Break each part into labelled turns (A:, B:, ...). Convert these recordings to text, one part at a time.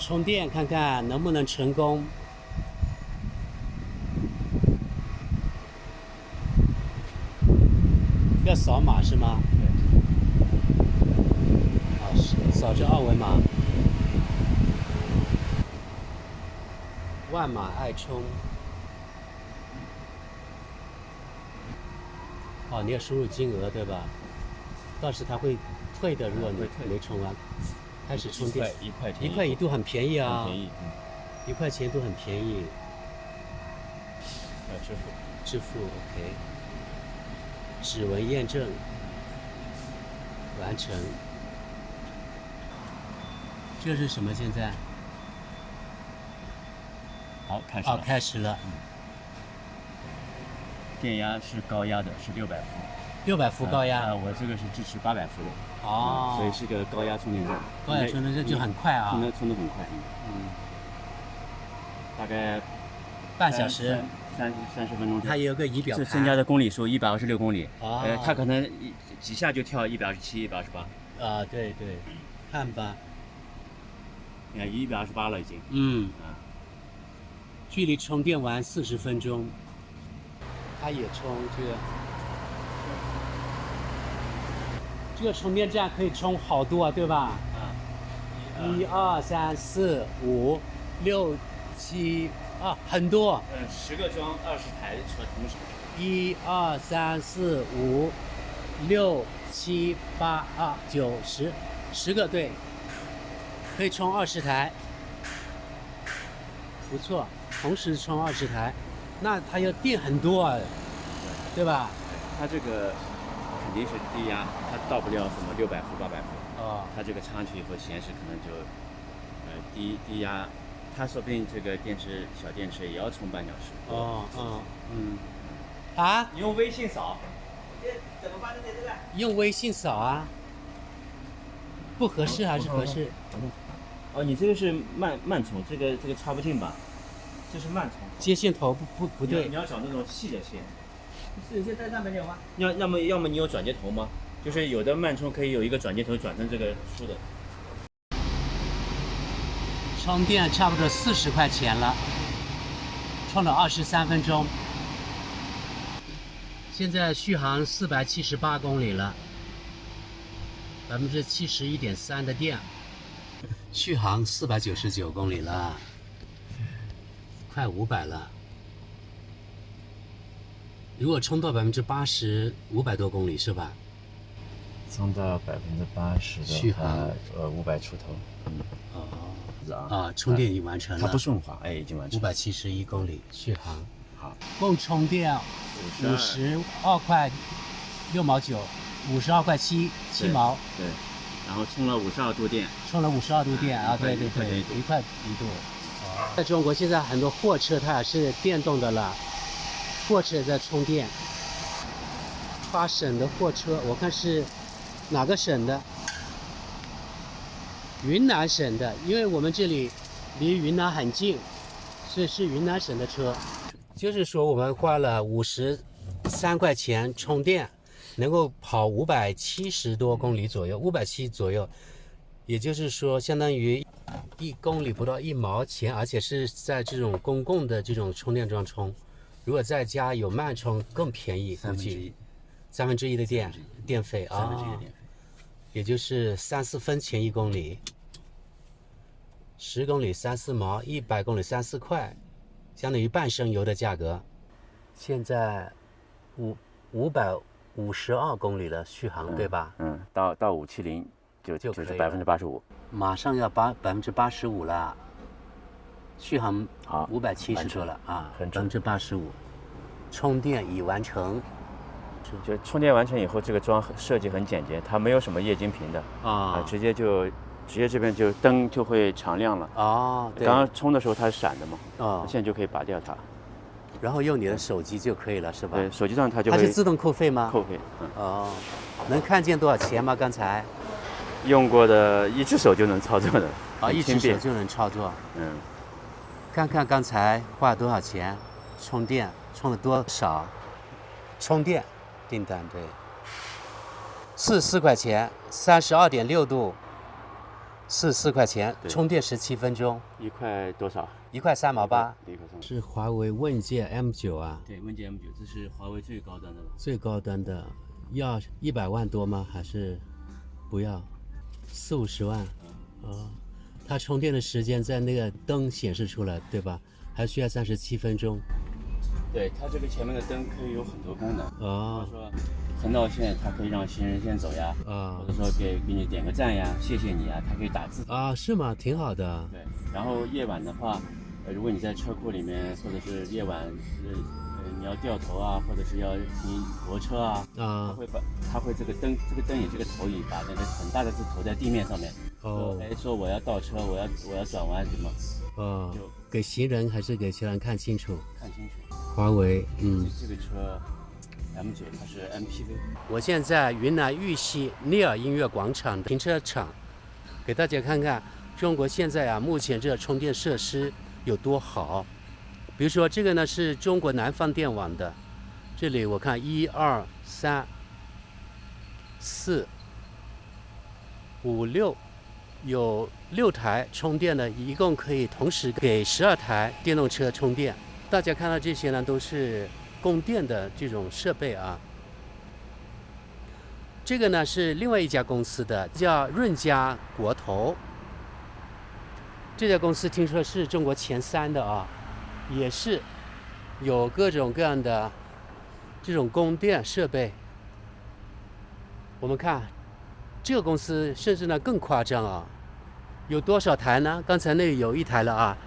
A: 充电看看能不能成功。要扫码是吗？扫这二维码。万马爱充。哦，你要输入金额对吧？到时它会退的，如果你没充完。开始充电，1块一度很便宜啊，
B: 很便宜
A: ，1块钱都很便宜。支付 OK， 指纹验证完成。这是什么？现在？
B: 好，开始了。
A: 开始了。
B: 电压是高压的，是600伏。
A: 600伏高压。
B: 我这个是支持800伏的。
A: 哦。
B: 所以是个高压充电站。
A: 高压充电站就很快啊。
B: 充得很快。大概
A: 半小时。
B: 30分钟。
A: 它有个仪表盘。
B: 增加的公里数126公里。
A: 哦。
B: 它可能几下就跳127、128。
A: 对，看吧。
B: 你看128了已经。
A: 距离充电完40分钟。它也充这个充电站可以充好多啊，对吧？1、2、3、4、5、6、7很多。
B: 10个装20台车同时。
A: 1、2、3、4、5、6、7、8、9、10个，对，可以充20台，不错，同时充20台。那它要电很多啊，对吧？
B: 它这个肯定是低压，它到不了什么600伏、800伏。它这个插上去以后显示可能就低压，它说不定这个小电池也要充半小时。你用微信扫。这怎么发的这个？
A: 用微信扫啊？不合适还是合适？
B: 你这个是慢充，这个插不进吧？这是慢充，
A: 接线头不对。
B: 你要找那种细的线。
C: 是现在上面有吗？
B: 要么你有转接头吗？就是有的慢充可以有一个转接头转成这个竖的。
A: 充电差不多40块钱了，充了23分钟。现在续航478公里了，71.3%的电，续航499公里了。快500了，如果充到80%，500多公里是吧？
B: 充到80%的
A: 续航
B: 500出头。
A: 充电已经完成了。
B: 它不顺滑，已经完成了。
A: 571公里续航。
B: 好，
A: 共充电52块6毛9，52块7毛。
B: 对，然后充了52度电。
A: 充了52度电对，1块1度。在中国现在很多货车它也是电动的了，货车在充电。跨省的货车，我看是哪个省的？云南省的，因为我们这里离云南很近，所以是云南省的车。就是说我们花了53块钱充电，能够跑570多公里左右，570左右，也就是说相当于1公里不到1毛钱，而且是在这种公共的这种充电桩充。如果在家有慢充更便宜，估计1/3的电费啊，也就是3、4分钱1公里，10公里3、4毛，100公里3、4块，相当于半升油的价格。现在552公里了，续航对吧？
B: 到570就是85%。
A: 马上要85%了，续航570多了85%，充电已完成。
B: 就充电完成以后，这个桩设计很简洁，它没有什么液晶屏的直接这边就灯就会常亮了。对。刚刚充的时候它是闪的嘛，现在就可以拔掉它，
A: 然后用你的手机就可以了，是吧？
B: 对，手机上它就会。
A: 它是自动扣费吗？
B: 扣费。
A: 能看见多少钱吗？刚才
B: 用过的1只手就能操作的。
A: 1只手就能操作。看看刚才花了多少钱，充电充了多少？充电订单对，44块钱，32.6度4块钱，充电17分钟
B: ，1块多少
A: ？1块3毛8。
B: 1块3毛。
A: 是华为问界 M9啊？
B: 对，问界 M9，这是华为最高端的了。
A: 最高端的，要100万多吗？还是不要？40、50万？它充电的时间在那个灯显示出来，对吧？还需要37分钟。
B: 对，它这个前面的灯可以有很多功能。比如说横道线，它可以让行人先走呀。或者说给你点个赞呀，谢谢你啊，它可以打字。
A: 是吗？挺好的。
B: 对，然后夜晚的话，如果你在车库里面，或者是夜晚，你要掉头啊，或者是要停泊车啊，它会这个灯影这个投影，把那个很大的字投在地面上面。说我要倒车，我要转弯什么。
A: 就给行人还是给其他人看清楚？
B: 看清楚。
A: 华为，
B: 这个车 M9 它是 MPV。
A: 我现在云南玉溪聂耳音乐广场的停车场，给大家看看中国现在目前这充电设施有多好。比如说这个呢是中国南方电网的，这里我看1、2、3、4、5、6，有6台充电的，一共可以同时给12台电动车充电。大家看到这些呢都是供电的这种设备啊。这个呢是另外一家公司的，叫润嘉国投。这家公司听说是中国前3的啊，也是有各种各样的这种供电设备。我们看这个公司甚至呢更夸张啊，有多少台呢？刚才那里有1台了啊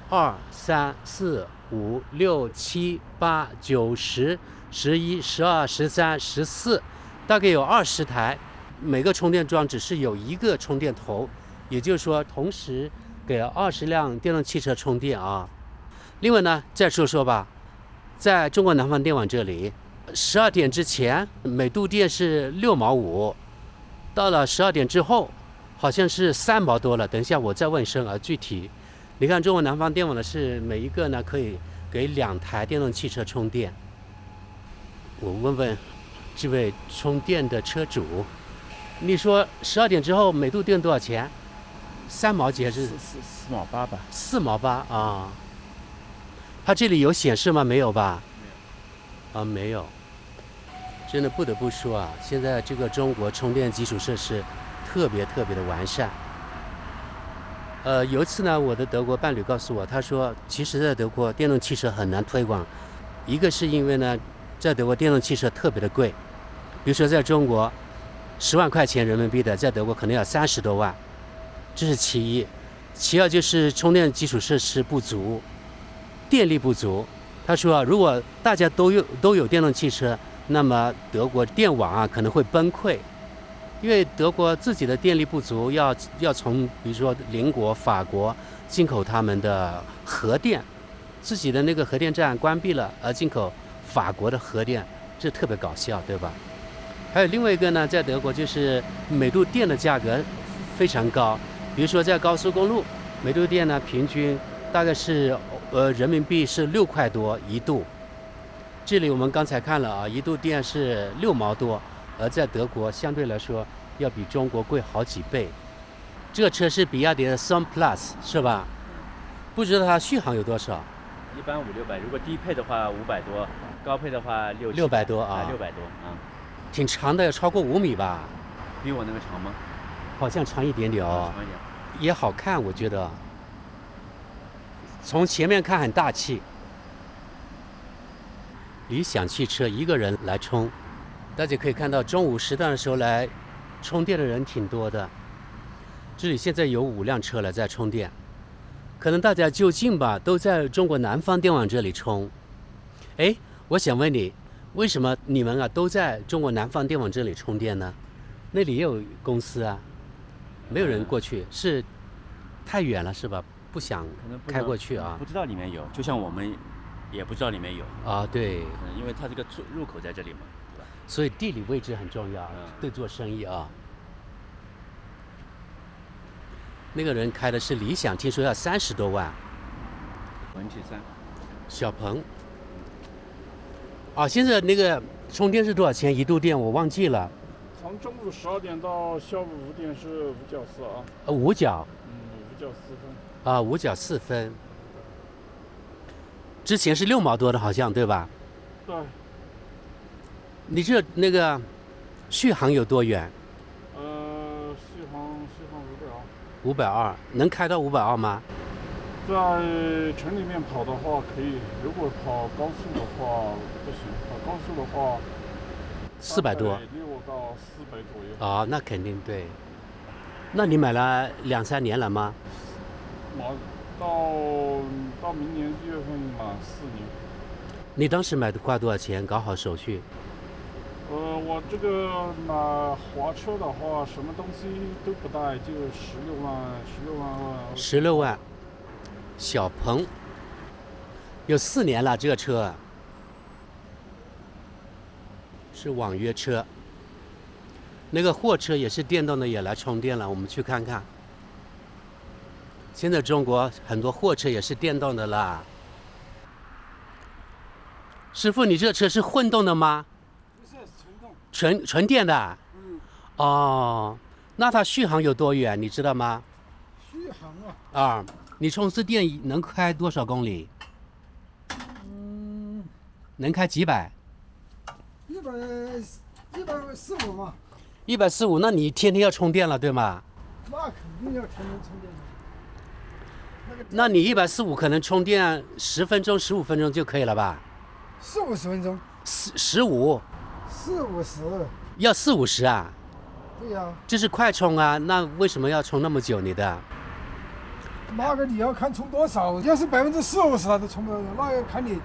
A: ，2、3、4、5、6、7、8、9、10、11、12、13、14，大概有20台。每个充电桩只是有一个充电头，也就是说同时给20辆电动汽车充电啊。另外呢，再说说吧，在中国南方电网这里，12点之前每度电是6毛5，到了12点之后好像是3毛多了。等一下我再问声啊，具体。你看中国南方电网的是每一个呢可以给2台电动汽车充电。我问问这位充电的车主，你说12点之后每度电多少钱？3毛几还是
B: 4毛8吧
A: ？4毛8啊。它这里有显示吗？没有吧？没有。真的不得不说啊，现在这个中国充电基础设施特别的完善。有一次呢，我的德国伴侣告诉我，他说其实在德国电动汽车很难推广，一个是因为呢在德国电动汽车特别的贵，比如说在中国10万块钱人民币的，在德国可能要30多万，这是其一。其二就是充电基础设施不足，电力不足。他说如果大家都有电动汽车，那么德国电网可能会崩溃，因为德国自己的电力不足，要从比如说邻国法国进口他们的核电，自己的那个核电站关闭了，而进口法国的核电，这特别搞笑，对吧？还有另外一个呢，在德国就是每度电的价格非常高，比如说在高速公路，每度电呢平均大概是人民币是6块多一度。这里我们刚才看了啊，一度电是6毛多，而在德国相对来说要比中国贵好几倍。这个车是比亚迪的 Sun Plus 是吧？不知道它续航有多少？
B: 一般500、600，如果低配的话500多，高配的话
A: 600多啊
B: ，600多啊，
A: 挺长的，要超过5米吧？
B: 比我那个长吗？
A: 好像长一点点哦，
B: 长一点，
A: 也好看，我觉得。从前面看很大气。理想汽车一个人来充，大家可以看到中午时段的时候来充电的人挺多的。这里现在有5辆车了在充电，可能大家就近吧，都在中国南方电网这里充。我想问你，为什么你们都在中国南方电网这里充电呢？那里也有公司啊，没有人过去，是太远了是吧？不想开过去啊？
B: 不知道里面有，就像我们也不知道里面有
A: 啊。对，
B: 因为它这个入口在这里嘛，对吧？
A: 所以地理位置很重要，对做生意啊。那个人开的是理想，听说要30多万。
B: 文体3，
A: 小鹏。现在那个充电是多少钱一度电？我忘记了。
D: 从中午12点到下午5点是5角4啊。
A: 5角。
D: 5角4分。
A: 5角4分。之前是6毛多的，好像对吧？
D: 对。
A: 你这那个续航有多远？
D: 续航
A: 520，能开到520吗？
D: 在城里面跑的话可以，如果跑高速的话不行，跑高速的话
A: 400多，6
D: 到400左右。
A: 那肯定对。那你买了2、3年了吗？
D: 到明年1月份满4年。
A: 你当时买的花多少钱？搞好手续？
D: 我这个买华车的话，什么东西都不带，就16万。
A: 16万。小鹏有4年了，这个车是网约车。那个货车也是电动的，也来充电了，我们去看看。现在中国很多货车也是电动的啦。师傅，你这车是混动的吗？
E: 不是，纯动。
A: 纯电的。那它续航有多远，你知道吗？
E: 续航啊。
A: 你充次电能开多少公里？能开几百
E: ？145嘛。
A: 145，那你天天要充电了，对吗？
E: 那肯定要天天充电的。
A: 那你145可能充电10分钟、15分钟就可以了吧
E: ？40-50分钟。
A: 15。
E: 40-50。
A: 要40-50啊？
E: 对呀。
A: 这是快充啊，那为什么要充那么久你的？
E: 那个你要看充多少，要是40-50它都充不了，那要看你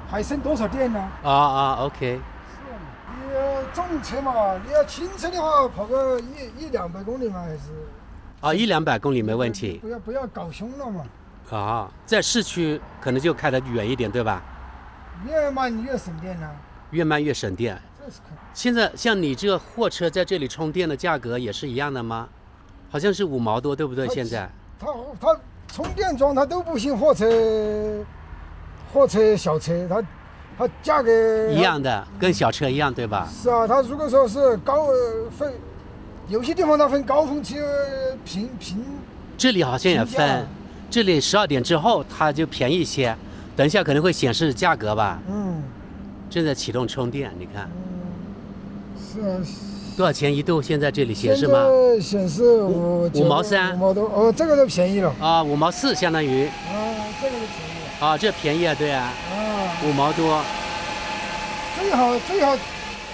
E: 还剩多少电呢。
A: OK。
E: 你重车嘛，你要轻车的话，跑个100-200公里嘛，还是。
A: 100-200公里没问题。
E: 不要搞凶了嘛。
A: 在市区可能就开得远一点，对吧？
E: 越慢越省电呢。
A: 越慢越省电。
E: 这是可。
A: 现在像你这个货车在这里充电的价格也是一样的吗？好像是5毛多，对不对？现在。
E: 它充电桩它都不行，货车、小车，它价格
A: 一样的，跟小车一样，对吧？
E: 是啊，它如果说是分，有些地方它分高峰期平。
A: 这里好像也分，这里12点之后它就便宜一些，等一下可能会显示价格吧。正在启动充电，你看。
E: 是啊。
A: 多少钱一度？现在这里显示吗？
E: 显示
A: 5毛3。
E: 5毛多。这个都便宜了。
A: 5毛4相当于。
E: 这个就便宜了。
A: 这便宜啊，对啊。5毛多。
E: 最好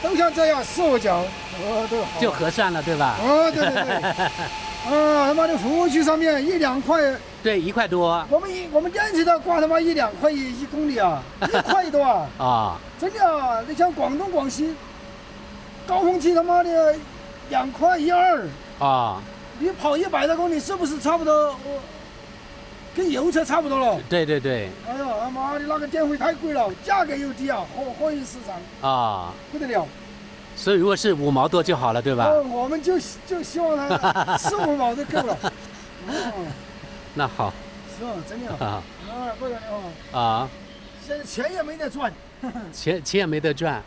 E: 都像这样4-5角，都好。
A: 就合算了，对吧？
E: 对。他妈的服务区上面1-2块。
A: 对，1块多。
E: 我们电器的挂他妈1-2块1公里啊，1块多啊。真的啊，你像广东广西。高峰期他妈的2块1-2。你跑100多公里是不是差不多？跟油车差不多了。
A: 对。
E: 哎呀，他妈的那个电费太贵了，价格又低啊，货运市场。不得了。
A: 所以如果是5毛多就好了，对吧？
E: 我们就希望它4-5毛就够了。
A: 那好。
E: 是啊，真的。不得了。现在钱也没得赚。
A: 钱也没得赚。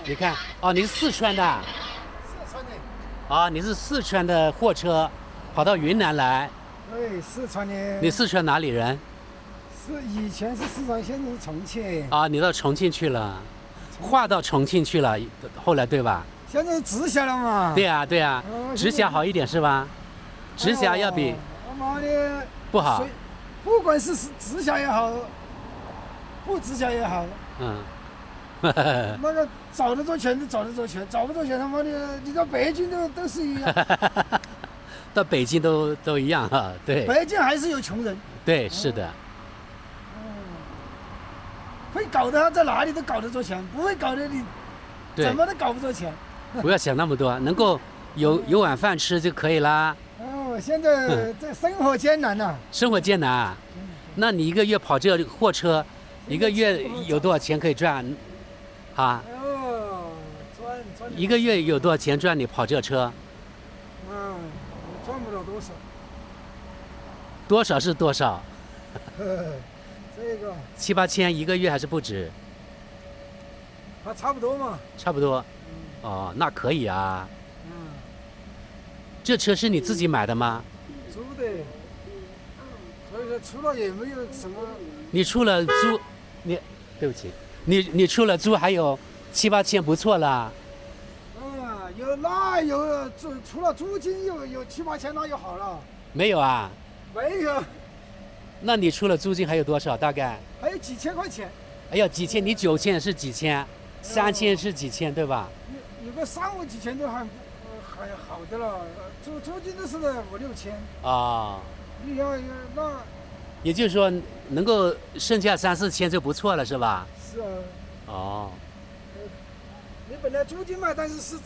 A: 你看，你是四川的。
E: 四川的。
A: 你是四川的货车，跑到云南来。
E: 对，四川的。
A: 你四川哪里人？
E: 以前是四川，现在是重庆。
A: 你到重庆去了，划到重庆去了，后来对吧？
E: 现在直辖了嘛。
A: 对啊，直辖好一点是吧？直辖要比。
E: 他妈的。
A: 不好。
E: 不管是直辖也好，不直辖也好。那个找得着钱就找得着钱，找不着钱他妈的，你到北京都是一样。
A: 到北京都一样啊，对。
E: 北京还是有穷人。
A: 对，是的。
E: 会搞的他在哪里都搞得着钱，不会搞的你怎么都搞不着钱。
A: 不要想那么多，能够有碗饭吃就可以啦。
E: 现在这生活艰难呐。
A: 生活艰难啊？那你一个月跑这货车，一个月有多少钱可以赚？赚一个月有多少钱赚？你跑这车？
E: 赚不了多少。
A: 多少是多少？
E: 这个
A: 7-8千一个月还是不止？
E: 差不多嘛。
A: 差不多。那可以啊。这车是你自己买的吗？
E: 租的，所以说除了也没有什么。
A: 你除了租，对不起，你除了租还有7、8千，不错了。
E: 有除了租金有7、8千，那就好了。
A: 没有啊？
E: 没有。
A: 那你除了租金还有多少？大概？
E: 还有几千块钱。
A: 哎呀，几千？你9千是几千？3千是几千，对吧？
E: 有个3、5几千都还好的了，租金都是5、6千。
A: 啊。
E: 你要那。
A: 也就是说，能够剩下3、4千就不错了，是吧？
E: 是啊。
A: 哦。
E: 你本来租金嘛，但是是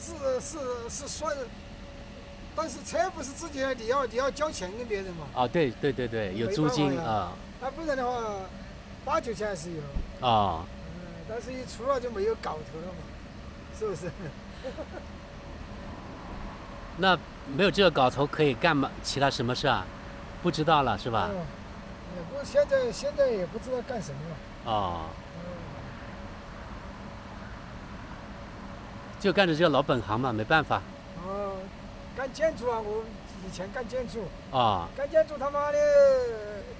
E: 算，但是车不是自己的，你要交钱给别人嘛。
A: 哦，对，有租金啊。
E: 那不然的话，8、9千还是有。
A: 啊。
E: 但是一出了就没有搞头了嘛，是不是？
A: 那没有这个搞头可以干嘛？其他什么事啊？不知道了是吧？
E: 也不现在也不知道干什么了。
A: 哦。就干着这个老本行嘛，没办法。
E: 干建筑啊，我以前干建筑。干建筑他妈的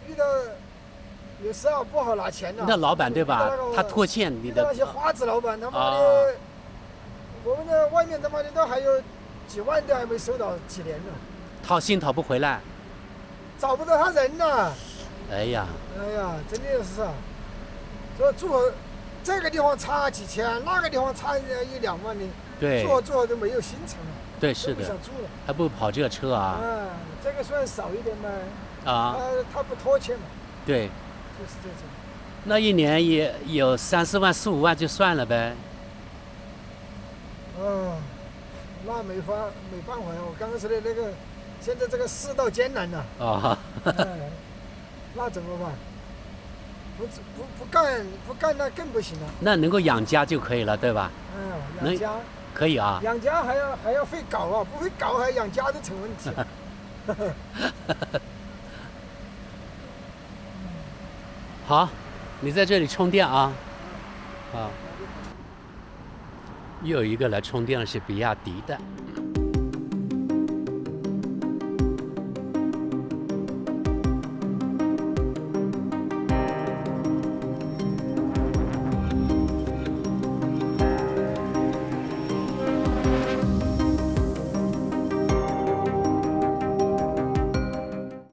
E: 遇到有时候不好拿钱了。
A: 那老板对吧？他拖欠你的。
E: 那些花子老板他妈的，我们的外面他妈的都还有几万都还没收到几年了。
A: 讨薪讨不回来。
E: 找不到他人了。
A: 哎呀，
E: 真的是啊！说住这个地方差几千，那个地方差1、2万的，
A: 对，
E: 做都没有心肠了。
A: 对，是的。
E: 不想住了，
A: 还不如跑这个车啊。
E: 这个算少一点嘛。他不拖欠嘛。
A: 对。
E: 就是这种。
A: 那一年也有3、4万、4、5万就算了呗。
E: 那没办法呀！我刚刚说的那个，现在这个世道艰难呐。那怎么办？不干那更不行了。
A: 那能够养家就可以了，对吧？
E: 养家
A: 可以啊。
E: 养家还要会搞啊，不会搞还养家都成问题。
A: 好，你在这里充电啊。又有一个来充电的是比亚迪的。